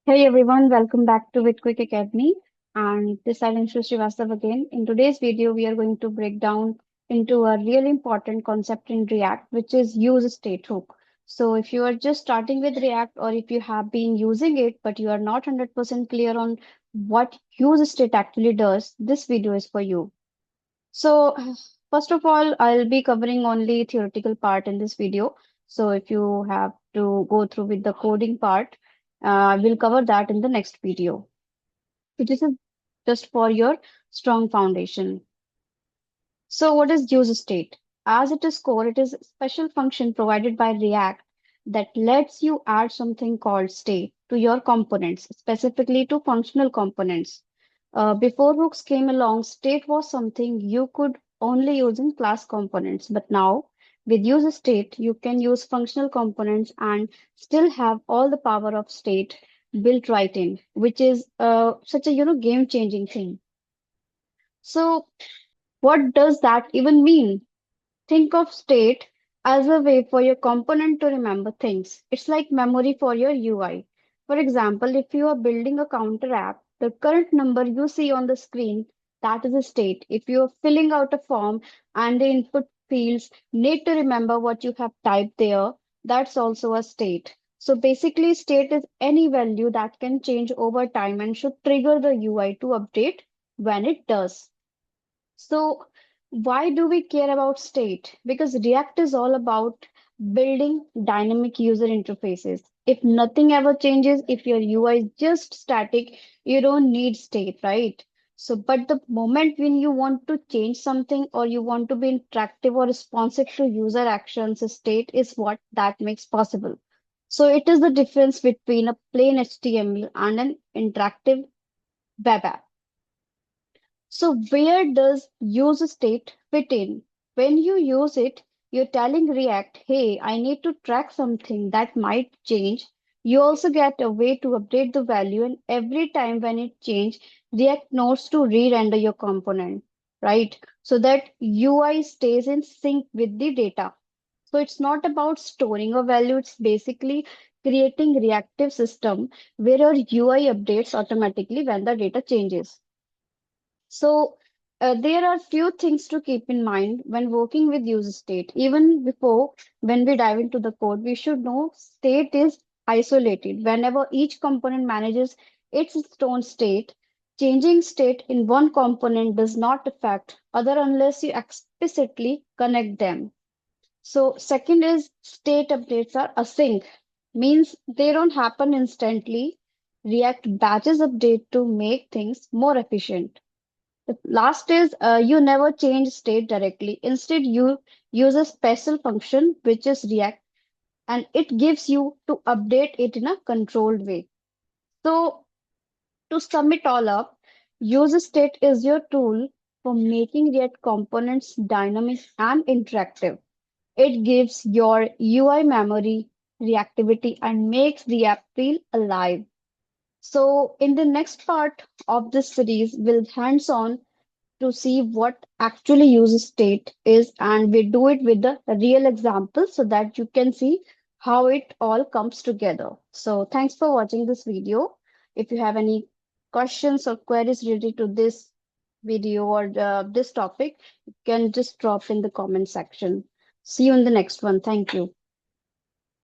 Hey everyone, welcome back to With Quick Academy. And this is Anshu Srivastav again. In today's video, we are going to break down into a really important concept in React, which is use state hook. So if you are just starting with React or if you have been using it, but you are not 100% clear on what use state actually does, this video is for you. So first of all, I'll be covering only theoretical part in this video. So if you have to go through with the coding part, we'll cover that in the next video. So this is just for your strong foundation. So what is use state? As it is core, it is a special function provided by React that lets you add something called state to your components, specifically to functional components. Before hooks came along, state was something you could only use in class components. But now, with use state, you can use functional components and still have all the power of state built right in, which is such a game-changing thing. So, what does that even mean? Think of state as a way for your component to remember things. It's like memory for your UI. For example, if you are building a counter app, the current number you see on the screen, that is a state. If you are filling out a form and the input fields need to remember what you have typed there, that's also a state. So basically, state is any value that can change over time and should trigger the UI to update when it does. So, why do we care about state? Because React is all about building dynamic user interfaces. If nothing ever changes, if your UI is just static, you don't need state, right? So, but the moment when you want to change something or you want to be interactive or responsive to user actions, state is what that makes possible. So, it is the difference between a plain HTML and an interactive web app. So where does use state fit in? When you use it, you're telling React, hey, I need to track something that might change. You also get a way to update the value, and every time when it changes, React knows to re-render your component, right? So that UI stays in sync with the data. So it's not about storing a value, it's basically creating reactive system where your UI updates automatically when the data changes. So there are few things to keep in mind when working with user state. Even before when we dive into the code, we should know state is isolated. Whenever each component manages its own state, changing state in one component does not affect other unless you explicitly connect them. So second is state updates are async, means they don't happen instantly. React batches update to make things more efficient. The last is you never change state directly. Instead, you use a special function which is React and it gives you to update it in a controlled way. So to sum it all up, use state is your tool for making React components dynamic and interactive. It gives your UI memory, reactivity, and makes the app feel alive. So in the next part of this series, we'll hands-on to see what actually use state is, and we do it with the real example so that you can see how it all comes together. So thanks for watching this video. If you have any questions or queries related to this video or this topic, you can just drop in the comment section. See you in the next one. Thank you.